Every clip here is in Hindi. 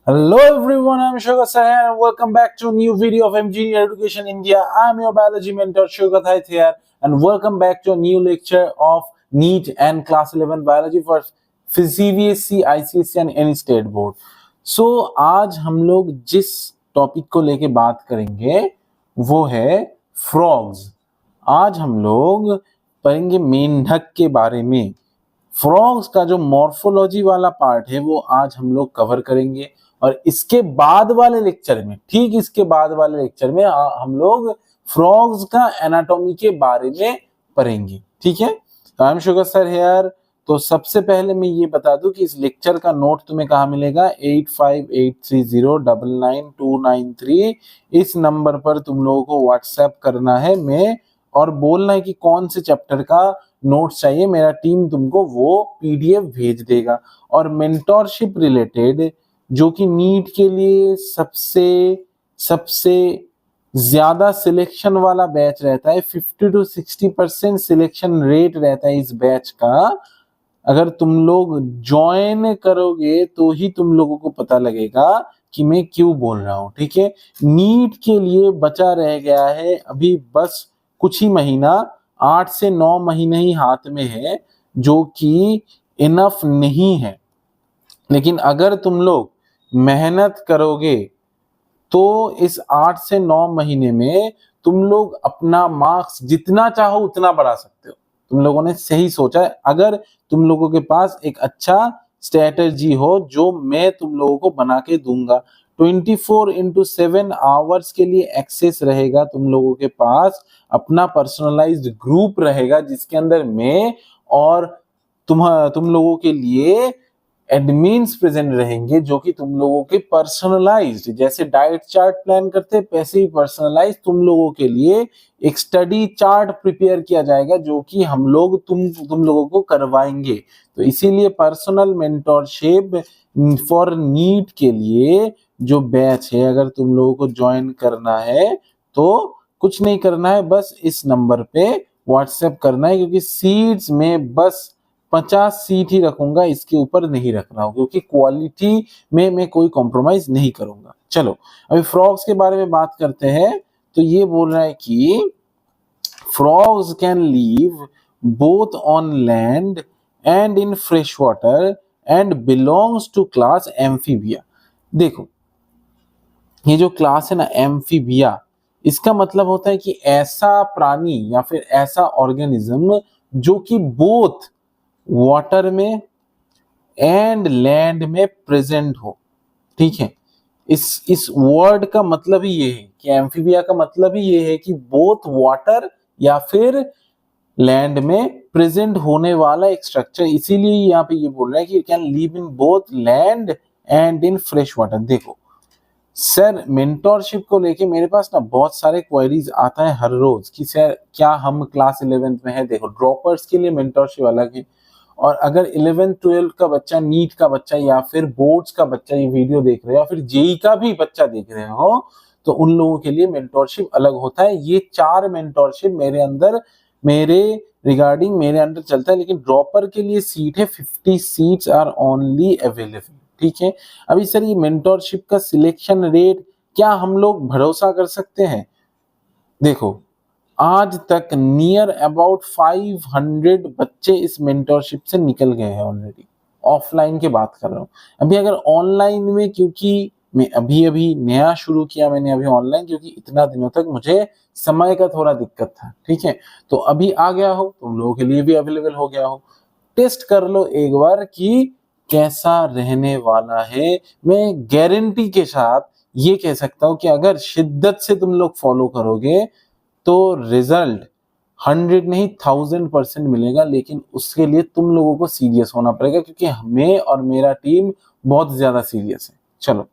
Hello everyone, I'm Shogat Sahan and welcome back to a new video of Engineer Education India. I'm your biology mentor Shogat Haith here and welcome back to a new lecture of NEET and Class 11 Biology for CBSE, ICSE and any state board. So आज हम लोग जिस टॉपिक को लेके बात करेंगे वो है फ्रॉग्स। आज हम लोग पढ़ेंगे मेंढक के बारे में। फ्रॉग्स का जो मॉर्फोलॉजी वाला पार्ट है वो आज हम लोग कवर करेंगे और इसके बाद वाले लेक्चर में हम लोग फ्रॉग्स का एनाटॉमी के बारे में पढ़ेंगे। ठीक है, तो आई एम शुगर सर हियर। तो सबसे पहले मैं ये बता दूं कि इस लेक्चर का नोट तुम्हें कहाँ मिलेगा, 8583099293 इस नंबर पर तुम लोगों को व्हाट्सएप करना है और बोलना है कि कौन से चैप्टर का नोट्स चाहिए। मेरा टीम तुमको वो पीडीएफ भेज देगा। और मेंटोरशिप रिलेटेड जो कि नीट के लिए सबसे ज्यादा सिलेक्शन वाला बैच रहता है, 50 to 60% सिलेक्शन रेट रहता है इस बैच का। अगर तुम लोग ज्वाइन करोगे तो ही तुम लोगों को पता लगेगा कि मैं क्यों बोल रहा हूं। ठीक है, नीट के लिए बचा रह गया है अभी बस कुछ ही महीना, 8 से 9 महीने ही हाथ में है, जो कि इनफ नहीं है। लेकिन अगर तुम लोग मेहनत करोगे तो इस 8 से 9 महीने में तुम लोग अपना मार्क्स जितना चाहो उतना बढ़ा सकते हो। तुम लोगों ने सही सोचा है। अगर तुम लोगों के पास एक अच्छा स्ट्रेटजी हो जो मैं तुम लोगों को बना के दूंगा, 24/7 आवर्स के लिए एक्सेस रहेगा तुम लोगों के पास, अपना पर्सनलाइज्ड ग्रुप रहेगा जिसके अंदर मैं और तुम लोगों के लिए एडमिन्स प्रेजेंट रहेंगे जो कि तुम लोगों के पर्सनलाइज्ड, जैसे डाइट चार्ट प्लान करते वैसे ही पर्सनलाइज तुम लोगों के लिए एक स्टडी चार्ट प्रिपेयर किया जाएगा जो कि हम लोग तुम लोगों को करवाएंगे। तो इसीलिए पर्सनल मेंटोरशिप फॉर नीट के लिए जो बैच है, अगर तुम लोगों को ज्वाइन करना है तो कुछ नहीं करना है, बस इस नंबर पे व्हाट्सएप करना है, क्योंकि सीट्स में बस 50 सीट ही रखूंगा, इसके ऊपर नहीं रख रहा हूं क्योंकि क्वालिटी में मैं कोई कॉम्प्रोमाइज नहीं करूंगा। चलो अभी फ्रॉग्स के बारे में बात करते हैं। तो ये बोल रहा है कि frogs can live both on land and in fresh water and belongs to class amphibia. देखो ये जो क्लास है ना एम्फीबिया, इसका मतलब होता है कि ऐसा प्राणी या फिर ऐसा ऑर्गेनिज्म जो कि बोथ वाटर में एंड लैंड में प्रेजेंट हो। ठीक है, इस वर्ड का मतलब ही ये है कि एम्फीबिया का मतलब ही ये है कि बोथ वाटर या फिर लैंड में प्रेजेंट होने वाला एक स्ट्रक्चर। इसीलिए यहाँ पे ये बोल रहा है कि can live in both land and in fresh water. देखो सर, मेंटोरशिप को लेके मेरे पास ना बहुत सारे क्वेरीज आता है हर रोज कि सर क्या हम क्लास 11th में है। देखो ड्रॉपर्स के लिए मेंटोरशिप अलग है, और अगर 11th 12th का बच्चा, नीट का बच्चा या फिर बोर्ड्स का बच्चा ये वीडियो देख रहे हो या फिर जेई का भी बच्चा देख रहे हो तो उन लोगों के लिए मेंटोरशिप अलग होता है। ये 4 मेंटोरशिप मेरे अंडर चलता है, लेकिन ड्रॉपर के लिए सीट है 50 सीट्स आर ओनली अवेलेबल। ठीक है, अभी सर ये मेंटोरशिप का सिलेक्शन रेट क्या हम लोग भरोसा कर सकते हैं? देखो आज तक नियर अबाउट 500 बच्चे इस मेंटोरशिप से निकल गए हैं ऑलरेडी। ऑफलाइन की बात कर रहा हूँ। अभी अगर ऑनलाइन में, क्योंकि मैं अभी नया शुरू किया मैंने अभी ऑनलाइन, क्योंकि इतना दिनों तक मुझे समय का थोड़ा दिक्कत था। ठीक है, तो अभी आ गया हो, तुम लोगों के लिए भी अवेलेबल हो गया हो। टेस्ट कर लो एक बार कि कैसा रहने वाला है। मैं गारंटी के साथ ये कह सकता हूँ कि अगर शिद्दत से तुम लोग फॉलो करोगे तो रिजल्ट 100 नहीं 1000% मिलेगा। लेकिन उसके लिए तुम लोगों को सीरियस होना पड़ेगा, क्योंकि मैं और मेरा टीम बहुत ज्यादा सीरियस है। चलो,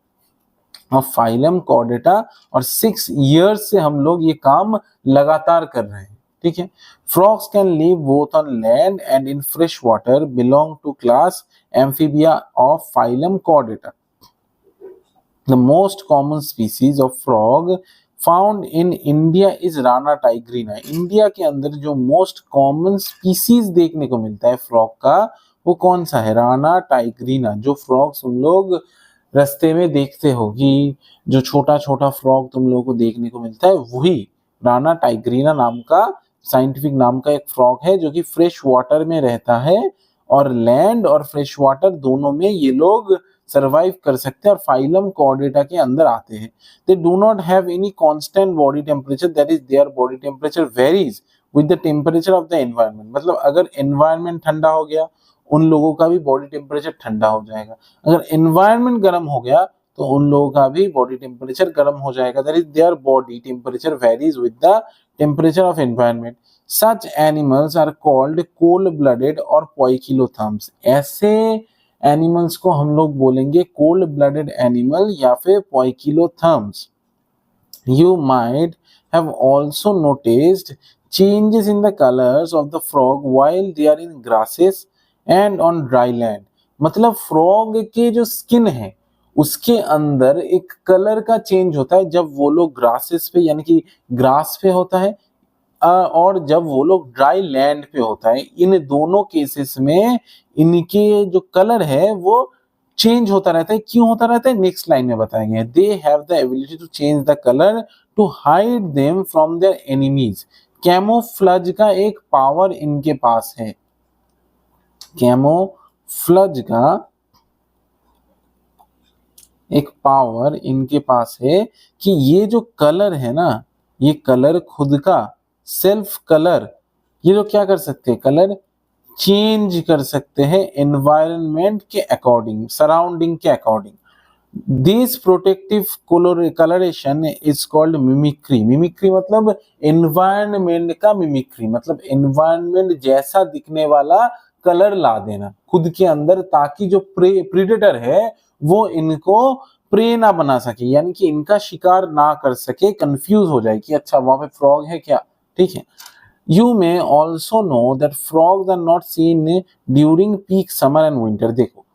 और फाइलम कॉर्डेटा और 6 इयर्स से हम लोग ये काम लगातार कर रहे हैं। ठीक है, frogs can live both on land and in fresh water, belong to class amphibia of phylum chordata. The most common species of frog found in India is rana tigrina. India के अंदर जो मोस्ट कॉमन स्पीसीज देखने को मिलता है फ्रॉग का, वो कौन सा है? राना टाइग्रीना। जो फ्रॉग्स हम लोग रास्ते में देखते हो कि जो छोटा छोटा फ्रॉग तुम लोगों को देखने को मिलता है, वही राना टाइग्रीना नाम का साइंटिफिक नाम का एक फ्रॉग है, जो कि फ्रेश वाटर में रहता है और लैंड और फ्रेश वाटर दोनों में ये लोग सर्वाइव कर सकते हैं और फाइलम कॉर्डेटा के अंदर आते हैं। They do not have any constant body temperature, that is there body temperature varies with the temperature of the environment. मतलब अगर एनवायरनमेंट ठंडा हो गया, उन लोगों का भी बॉडी टेम्परेचर ठंडा हो जाएगा। अगर एनवायरनमेंट गर्म हो गया तो उन लोगों का भी बॉडी टेम्परेचर गर्म हो जाएगा। That is there body temperature varies with the temperature of environment. Such animals are called cold blooded और पोइकिलोथर्म्स। ऐसे एनिमल्स को हम लोग बोलेंगे कोल्ड ब्लडेड एनिमल या फिर poikilotherms. You might have also noticed changes in the colors of the frog while they are in grasses and on dry land। मतलब फ्रॉग के जो स्किन है उसके अंदर एक कलर का चेंज होता है जब वो लोग ग्रासेस पे यानी कि ग्रास पे होता है और जब वो लोग ड्राई लैंड पे होता है। इन दोनों केसेस में इनके जो कलर है वो चेंज होता रहता है। क्यों होता रहता है, नेक्स्ट लाइन में बताएंगे। They have the ability to change the colour to hide them from their enemies. Camouflage का एक पावर इनके पास है। कैमोफ्लज का एक पावर इनके पास है कि ये जो कलर है ना, ये कलर खुद का सेल्फ कलर ये लोग क्या कर सकते हैं, कलर चेंज कर सकते हैं एनवायरनमेंट के अकॉर्डिंग, सराउंडिंग के according. This protective colouration is called mimicry. Mimicry मतलब एनवायरनमेंट का मिमिक्री, मतलब एनवायरनमेंट जैसा दिखने वाला कलर ला देना खुद के अंदर, ताकि जो प्रीडेटर है वो इनको प्रे ना बना सके, यानी कि इनका शिकार ना कर सके, कंफ्यूज हो जाए कि अच्छा वहां पे फ्रॉग है क्या। ठीक है। You may also know that frogs are not seen during peak summer and winter। देखो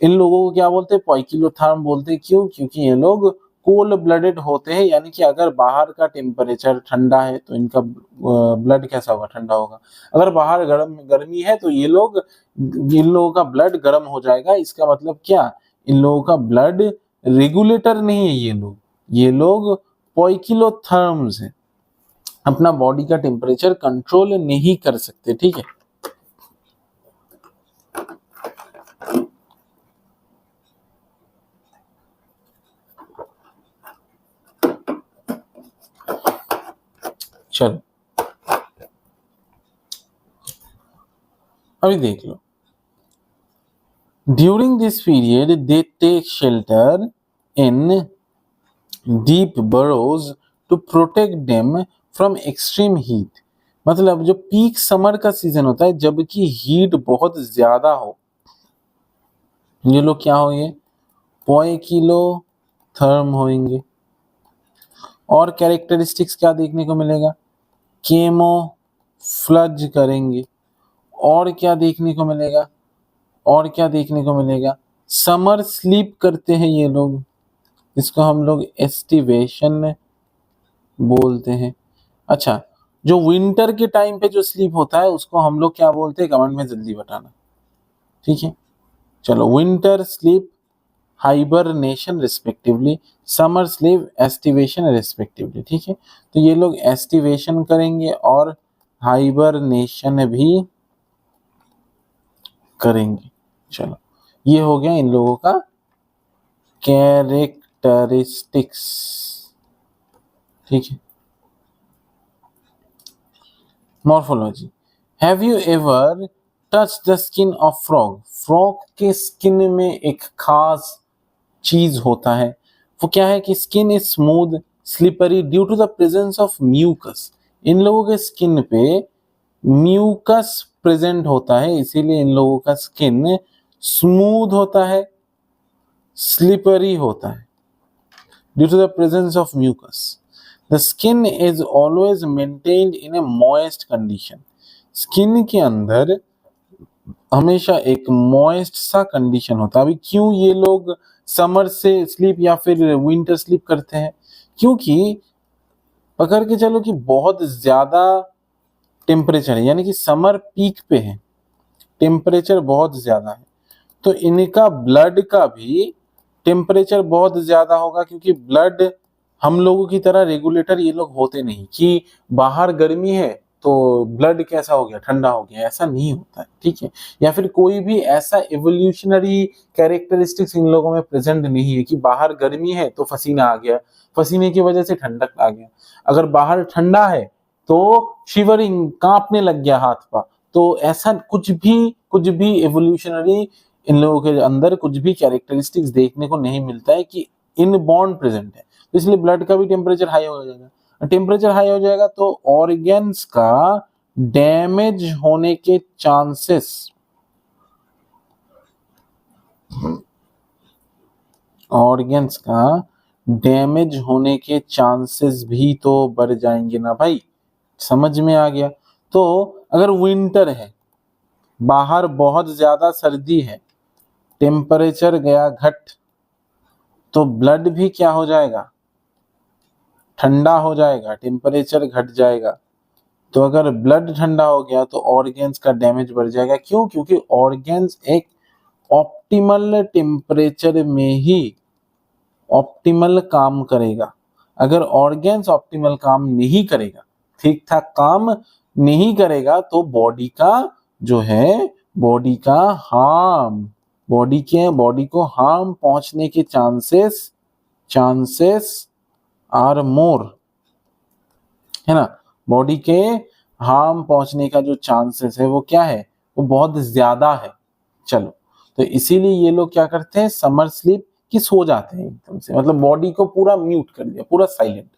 इन लोगों को क्या बोलते हैं, पोइकिलोथर्म बोलते हैं। क्यों, क्योंकि ये लोग कोल्ड ब्लडेड होते हैं, यानी कि अगर बाहर का टेम्परेचर ठंडा है तो इनका ब्लड कैसा होगा, ठंडा होगा। अगर बाहर गर्मी है तो इन लोगों का ब्लड गर्म हो जाएगा। इसका मतलब क्या, इन लोगों का ब्लड रेगुलेटर नहीं है। ये लोग पोइकिलोथर्म्स हैं, अपना बॉडी का टेम्परेचर कंट्रोल नहीं कर सकते। ठीक है। चलो अभी देख लो। During this period they take shelter in deep burrows to protect them from extreme heat. मतलब जो पीक समर का सीजन होता है जबकि हीट बहुत ज्यादा हो, ये लोग क्या होंगे, पोइकिलोथर्म होंगे। और कैरेक्टरिस्टिक्स क्या देखने को मिलेगा, कैमोफ्लज करेंगे। और क्या देखने को मिलेगा, और क्या देखने को मिलेगा, समर स्लीप करते हैं ये लोग, इसको हम लोग एस्टिवेशन बोलते हैं। अच्छा, जो विंटर के टाइम पे जो स्लीप होता है उसको हम लोग क्या बोलते हैं, कमेंट में जल्दी बताना। ठीक है। चलो, winter sleep hibernation respectively, summer sleep aestivation respectively. ठीक है। तो ये लोग एस्टिवेशन करेंगे और हाइबरनेशन भी करेंगे। चलो, ये हो गया इन लोगों का कैरेक्टरिस्टिक्स। ठीक है। Morphology. Have you ever touch the skin of frog. Frog के स्किन में एक खास चीज होता है, वो क्या है कि skin is smooth slippery due to the presence of mucus. इन लोगों के स्किन पे म्यूकस प्रेजेंट होता है, इसीलिए इन लोगों का स्किन स्मूथ होता है, स्लिपरी होता है, due to the presence of mucus. The skin is always maintained in a moist condition. Skin के अंदर हमेशा एक मॉइस्ट सा कंडीशन होता है। अभी क्यों ये लोग समर से स्लीप या फिर विंटर स्लीप करते हैं, क्योंकि पकड़ के चलो कि बहुत ज्यादा टेम्परेचर है, यानी कि समर पीक पे है, टेम्परेचर बहुत ज्यादा है, तो इनका ब्लड का भी टेम्परेचर बहुत ज्यादा होगा क्योंकि ब्लड हम लोगों की तरह रेगुलेटर ये लोग होते नहीं कि बाहर गर्मी है तो ब्लड कैसा हो गया, ठंडा हो गया, ऐसा नहीं होता है, ठीक है। या फिर कोई भी ऐसा एवोल्यूशनरी कैरेक्टरिस्टिक्स इन लोगों में प्रेजेंट नहीं है कि बाहर गर्मी है तो पसीना आ गया, पसीने की वजह से ठंडक आ गया। अगर बाहर ठंडा है तो शिवरिंग, कांपने लग गया हाथ पा। तो ऐसा कुछ भी एवोल्यूशनरी इन लोगों के अंदर कुछ भी कैरेक्टरिस्टिक्स देखने को नहीं मिलता है कि इनबॉर्न प्रेजेंट है। तो इसलिए ब्लड का भी टेम्परेचर हाई हो जाएगा। टेम्परेचर हाई हो जाएगा तो ऑर्गेन्स का डैमेज होने के चांसेस भी तो बढ़ जाएंगे ना भाई, समझ में आ गया। तो अगर विंटर है, बाहर बहुत ज्यादा सर्दी है, टेम्परेचर गया घट, तो ब्लड भी क्या हो जाएगा, ठंडा हो जाएगा, टेम्परेचर घट जाएगा। तो अगर ब्लड ठंडा हो गया तो ऑर्गेन्स का डैमेज बढ़ जाएगा। क्यों? क्योंकि ऑर्गेन्स एक ऑप्टिमल टेम्परेचर में ही ऑप्टिमल काम करेगा। अगर ऑर्गेन्स ऑप्टिमल काम नहीं करेगा, ठीक ठाक काम नहीं करेगा, तो बॉडी का जो है, बॉडी को हार्म पहुंचने के चांसेस आर मोर, है ना। बॉडी के हार्म पहुंचने का जो चांसेस है वो क्या है, वो बहुत ज्यादा है। चलो, तो इसीलिए ये लोग क्या करते हैं, समर स्लीप कि सो जाते हैं एकदम से, मतलब बॉडी को पूरा म्यूट कर दिया, पूरा साइलेंट।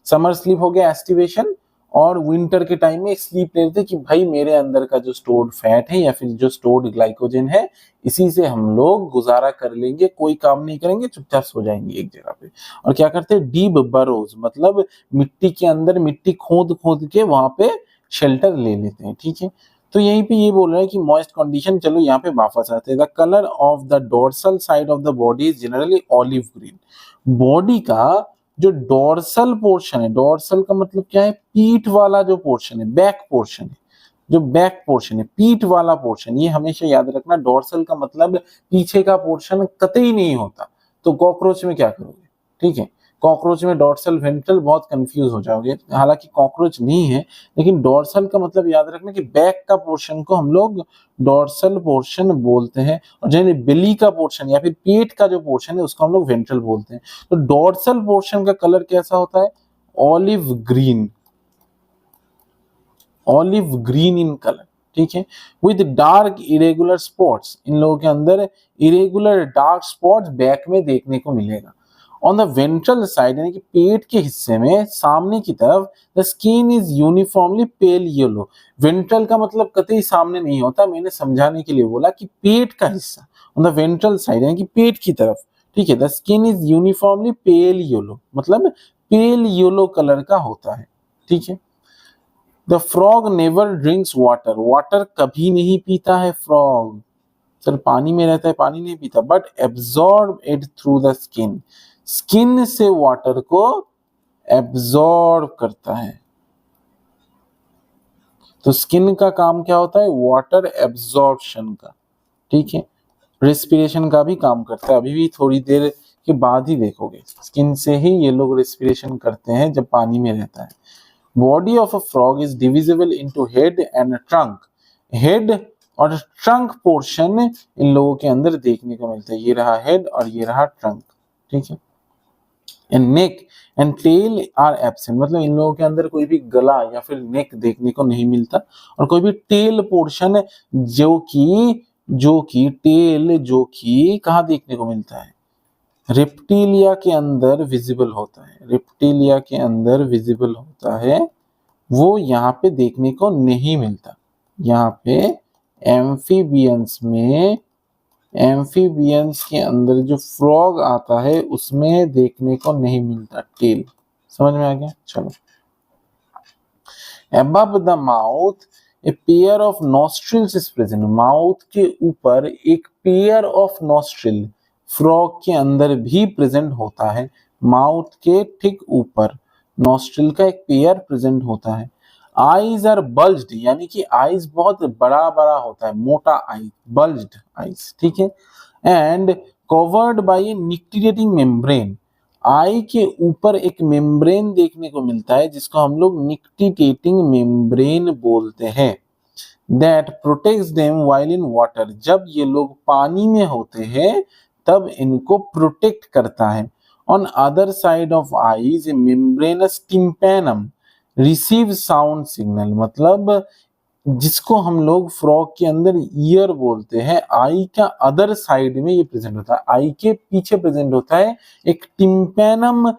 समर स्लीप हो गया एस्टिवेशन, और विंटर के टाइम में स्लीप ले लेते कि भाई मेरे अंदर का जो स्टोर्ड फैट है या फिर जो स्टोर्ड ग्लाइकोजन है, इसी से हम लोग गुजारा कर लेंगे, कोई काम नहीं करेंगे, चुपचाप सो जाएंगे एक जगह पे। और क्या करते हैं, डीप बरोज, मतलब मिट्टी के अंदर मिट्टी खोद खोद के वहां पे शेल्टर ले लेते हैं, ठीक है। तो यहीं पे ये बोल रहा है कि मॉइस्ट कंडीशन। चलो यहाँ पे वापस आते हैं। The colour of the dorsal side of the body is generally olive green. Body का जो डोर्सल पोर्शन है, डोर्सल का मतलब क्या है, पीठ वाला जो पोर्शन है, बैक पोर्शन है, जो बैक पोर्शन है, पीठ वाला पोर्शन, ये हमेशा याद रखना। डोर्सल का मतलब पीछे का पोर्शन कतई नहीं होता। तो कॉकरोच में क्या करोगे, ठीक है, कॉकरोच में डोर्सल वेंट्रल, बहुत कंफ्यूज हो जाओगे। हालांकि कॉकरोच नहीं है, लेकिन डोर्सल का मतलब याद रखना कि बैक का पोर्शन को हम लोग डोर्सल पोर्शन बोलते हैं, और जनरली बिली का पोर्शन या फिर पेट का जो पोर्शन है उसको हम लोग वेंट्रल बोलते हैं। तो डोर्सल पोर्शन का कलर कैसा होता है, olive green, olive green in colour, ठीक है, विद डार्क इरेगुलर स्पॉट्स। इन लोगों के अंदर इरेगुलर डार्क स्पॉट्स बैक में देखने को मिलेगा। ऑन द वेंट्रल साइड, यानी कि पेट के हिस्से में सामने की तरफ, the skin is uniformly pale yellow. Ventral का मतलब कतई सामने नहीं होता, मैंने समझाने के लिए बोला कि पेट का हिस्सा, ऑन द वेंट्रल साइड यानी कि पेट की तरफ, ठीक है, the skin is uniformly pale yellow, मतलब पेल येलो कलर का होता है, ठीक है। The frog never drinks water, water कभी नहीं पीता है फ्रॉग, सर पानी में रहता है, पानी नहीं पीता, but absorb it through the skin, skin से वाटर को एब्जॉर्ब करता है। तो स्किन का काम क्या होता है, वाटर एब्जॉर्प्शन का, ठीक है। रेस्पिरेशन का भी काम करता है, अभी भी थोड़ी देर के बाद ही देखोगे, स्किन से ही ये लोग रेस्पिरेशन करते हैं जब पानी में रहता है। Body of a frog is divisible into head and trunk, head और ट्रंक पोर्शन इन लोगों के अंदर देखने को मिलता है। ये रहा हेड और ये रहा ट्रंक, ठीक है। And neck and tail are absent, मतलब इन लोगों के अंदर कोई भी गला या फिर नेक देखने को नहीं मिलता, और कोई भी टेल पोर्शन जो कि टेल जो कि कहाँ देखने को मिलता है, रेप्टिलिया के अंदर विजिबल होता है, रेप्टिलिया के अंदर विजिबल होता है, वो यहाँ पे देखने को नहीं मिलता। यहाँ पे एम्फीबियंस में, एम्फीबियंस के अंदर जो फ्रॉग आता है उसमें देखने को नहीं मिलता टेल, समझ में आ गया। चलो, above the mouth a pair of nostrils is present, mouth के ऊपर एक पेयर ऑफ नॉस्ट्रिल फ्रॉग के अंदर भी प्रेजेंट होता है, माउथ के ठीक ऊपर नॉस्ट्रिल का एक पेयर प्रेजेंट होता है। आईज आर बल्ज्ड, यानी कि आईज बहुत बड़ा बड़ा होता है, मोटा आई, बल्ज्ड आईज, ठीक है। And covered by a nictitating membrane, eye के ऊपर एक मेम्ब्रेन देखने को मिलता है जिसको हम लोग निक्टिडेटिंग मेम्ब्रेन बोलते हैं, that protects them while in water, जब ये लोग पानी में होते हैं तब इनको प्रोटेक्ट करता है। On other side of eyes a membranes tympanum receive sound signal, मतलब जिसको हम लोग फ्रॉग के अंदर ईयर बोलते हैं, आई का अदर साइड में ये प्रेजेंट होता है, आई के पीछे प्रेजेंट होता है एक टिम्पैनम,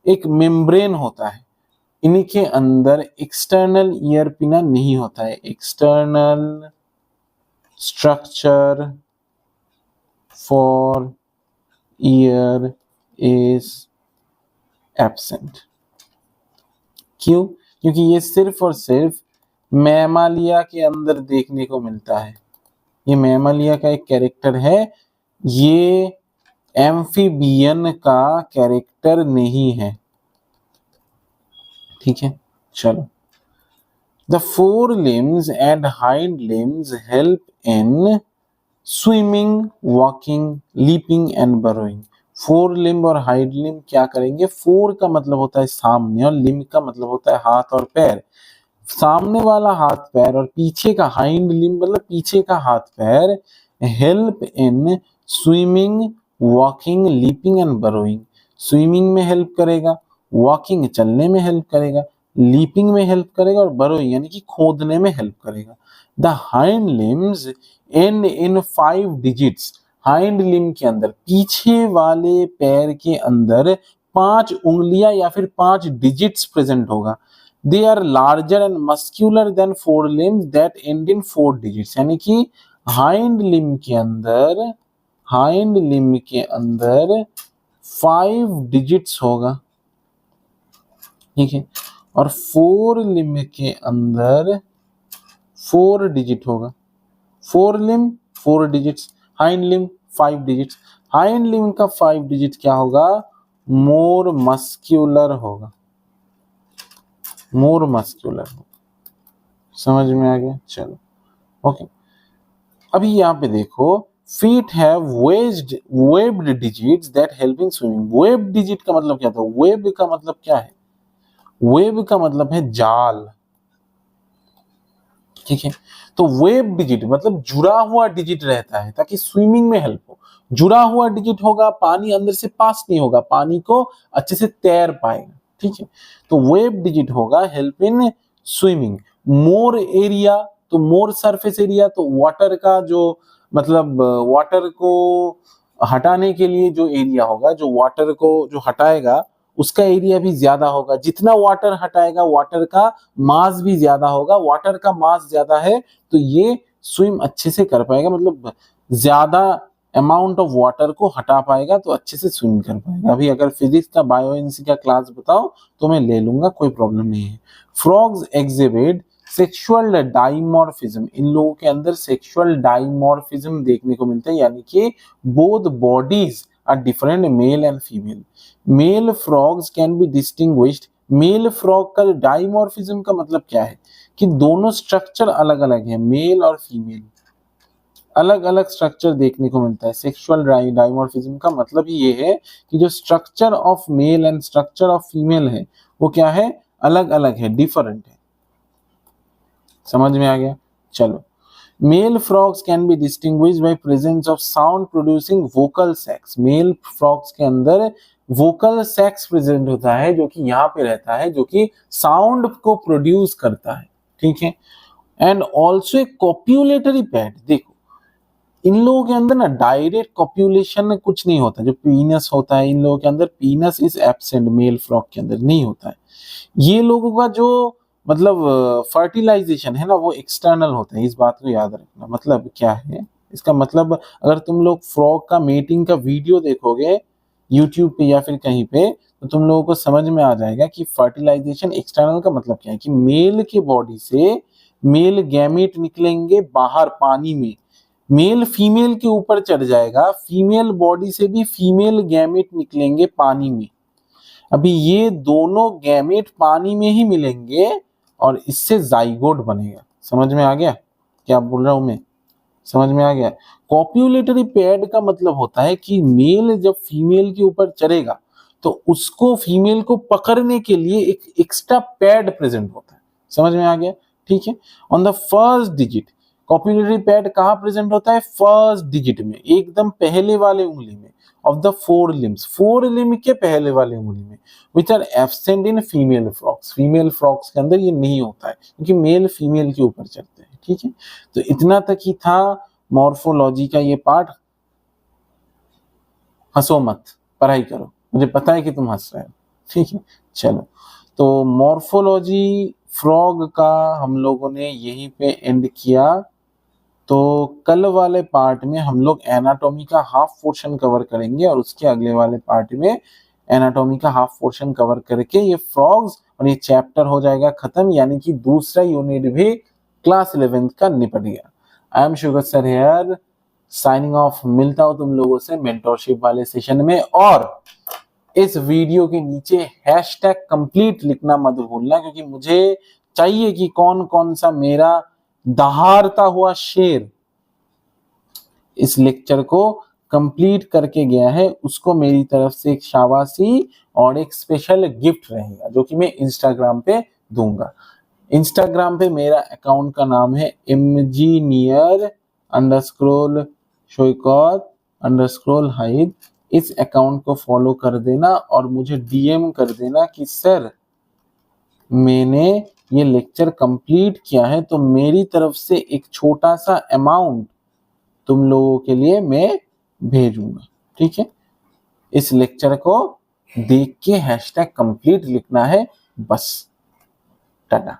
एक मेम्ब्रेन होता है, इनके अंदर एक्सटर्नल ईयर पिना नहीं होता है, external structure for year is absent. क्यों? क्योंकि ये सिर्फ और सिर्फ मैमालिया के अंदर देखने को मिलता है, ये मैमालिया का एक कैरेक्टर है, ये एम्फीबियन का कैरेक्टर नहीं है, ठीक है। चलो, the fore limbs and hind limbs help in swimming, walking, leaping and burrowing. Four limb और हाइंड लिम्ब क्या करेंगे? फोर का मतलब होता है सामने और लिम्ब का मतलब होता है हाथ और पैर। सामने वाला हाथ पैर और पीछे का हाइंड लिम्ब मतलब पीछे का हाथ पैर help in swimming, walking, leaping and burrowing. Swimming में हेल्प करेगा, वॉकिंग चलने में हेल्प करेगा, लीपिंग में हेल्प करेगा और बरोइंग यानी कि खोदने में हेल्प करेगा। The hind limbs and in 5 digits, hind limb के अंदर पीछे वाले पैर के अंदर 5 उंगलियां या फिर 5 डिजिट्स प्रेजेंट होगा। They are larger and muscular than 4 limbs that and in 4 digits, यानी कि हाइंड लिम्ब के अंदर 5 डिजिट्स होगा, ठीक है, और 4 लिम्ब के अंदर 4 डिजिट होगा। 4 limb 4 digits, hind limb 5 digits. Hind limb का 5 डिजिट क्या होगा? मोर मस्क्यूलर होगा, मोर मस्क्यूलर होगा। समझ में आ गया? चलो ओके। अभी यहाँ पे देखो, feet have webbed digits that help in swimming। Web digit का मतलब क्या था? वेब का मतलब क्या है? वेब का मतलब है जाल, ठीक है। तो वेब डिजिट मतलब जुड़ा हुआ डिजिट रहता है ताकि स्विमिंग में हेल्प हो। जुड़ा हुआ डिजिट होगा, पानी अंदर से पास नहीं होगा, पानी को अच्छे से तैर पाएगा, ठीक है। तो वेब डिजिट होगा help in swimming. More area, तो मोर सरफेस एरिया, तो वाटर का जो मतलब वाटर को हटाने के लिए जो एरिया होगा, जो वाटर को जो हटाएगा उसका एरिया भी ज्यादा होगा। जितना वाटर हटाएगा वाटर का मास भी ज्यादा होगा। वाटर का मास ज्यादा है तो ये स्विम अच्छे से कर पाएगा, मतलब ज्यादा अमाउंट ऑफ वाटर को हटा पाएगा तो अच्छे से स्विम कर पाएगा। अभी अगर फिजिक्स का बायोएनसी का क्लास बताओ तो मैं ले लूंगा, कोई प्रॉब्लम नहीं है। फ्रॉग्स एग्जिबिट सेक्सुअल डाइमॉर्फिज्म, इन लोगों के अंदर सेक्सुअल डाइमॉर्फिज्म देखने को मिलता है, यानी कि both bodies are different, male and female. Male frogs can be distinguished. Male frog का डाइमॉर्फिज्म का मतलब क्या है? कि दोनों स्ट्रक्चर अलग अलग है, मेल और फीमेल अलग अलग स्ट्रक्चर देखने को मिलता है। सेक्सुअल डाइमॉर्फिज्म का मतलब ही ये है कि जो structure of male and structure of female है वो क्या है? अलग अलग है, डिफरेंट है। समझ में आ गया? चलो, male frogs can be distinguished by presence of sound producing vocal sacs. Male frogs के अंदर वोकल सैक्स प्रेजेंट होता है जो कि यहाँ पे रहता है, जो कि साउंड को प्रोड्यूस करता है, ठीक है। And also a copulatory pad. देखो, इन लोगों के अंदर ना डायरेक्ट कॉप्यूलेशन में कुछ नहीं होता। जो पीनस होता है इन लोगों के अंदर, penis is absent, male frog के अंदर नहीं होता है। ये लोगों का जो मतलब फर्टिलाइजेशन है ना वो एक्सटर्नल होता है, इस बात को याद रखना। मतलब क्या है इसका? मतलब अगर तुम लोग फ्रॉग का मेटिंग का वीडियो देखोगे यूट्यूब पे या फिर कहीं पे तो तुम लोगों को समझ में आ जाएगा कि फर्टिलाइजेशन एक्सटर्नल का मतलब क्या है। कि मेल के बॉडी से मेल गैमेट निकलेंगे बाहर पानी में, मेल फीमेल के ऊपर चढ़ जाएगा, फीमेल बॉडी से भी फीमेल गैमेट निकलेंगे पानी में। अभी ये दोनों गैमेट पानी में ही मिलेंगे और इससे जाइगोट बनेगा। समझ में आ गया क्या बोल रहा हूं मैं? समझ में आ गया। कॉप्यूलेटरी पैड का मतलब होता है कि मेल जब फीमेल के ऊपर चढ़ेगा तो उसको फीमेल को पकड़ने के लिए एक एक्स्ट्रा पैड प्रेजेंट होता है। समझ में आ गया, ठीक है। On the first digit, copulatory pad कहाँ प्रेजेंट होता है? फर्स्ट डिजिट में, एकदम पहले वाले उंगली में, of the fore limbs, fore limb के पहले वाले उंगली में, which are absent in female frogs, female frogs के अंदर ये नहीं होता है क्योंकि मेल फीमेल के ऊपर चढ़ते हैं, ठीक है। तो इतना तक ही था मॉर्फोलॉजी का ये पार्ट। हंसो मत, पढ़ाई करो, मुझे पता है कि तुम हंस रहे हो, ठीक है। चलो, तो मॉर्फोलॉजी फ्रॉग का हम लोगों ने यहीं पे एंड किया। तो कल वाले पार्ट में हम लोग एनाटॉमी का हाफ पोर्शन कवर करेंगे और उसके अगले वाले पार्ट में एनाटॉमी का हाफ पोर्शन कवर करके ये फ्रॉग्स और ये चैप्टर हो जाएगा खत्म, यानी कि दूसरा यूनिट भी क्लास 11th का निपट गया। I am sugar sir here, signing off. मिलता हूं तुम लोगों से मेंटरशिप वाले सेशन में। और इस वीडियो के नीचे हैशटैग कंप्लीट लिखना मत भूलना, क्योंकि मुझे चाहिए कि कौन कौन सा मेरा दहाड़ता हुआ शेर इस लेक्चर को कंप्लीट करके गया है, उसको मेरी तरफ से एक शाबाशी और एक स्पेशल गिफ्ट रहेगा जो कि मैं इंस्टाग्राम पे दूंगा। इंस्टाग्राम पे मेरा अकाउंट का नाम है mgneer_shoykot_hide। इस अकाउंट को फॉलो कर देना और मुझे डीएम कर देना कि सर मैंने ये लेक्चर कंप्लीट किया है, तो मेरी तरफ से एक छोटा सा अमाउंट तुम लोगों के लिए मैं भेजूंगा, ठीक है। इस लेक्चर को देख के हैशटैग कंप्लीट लिखना है बस। टाटा।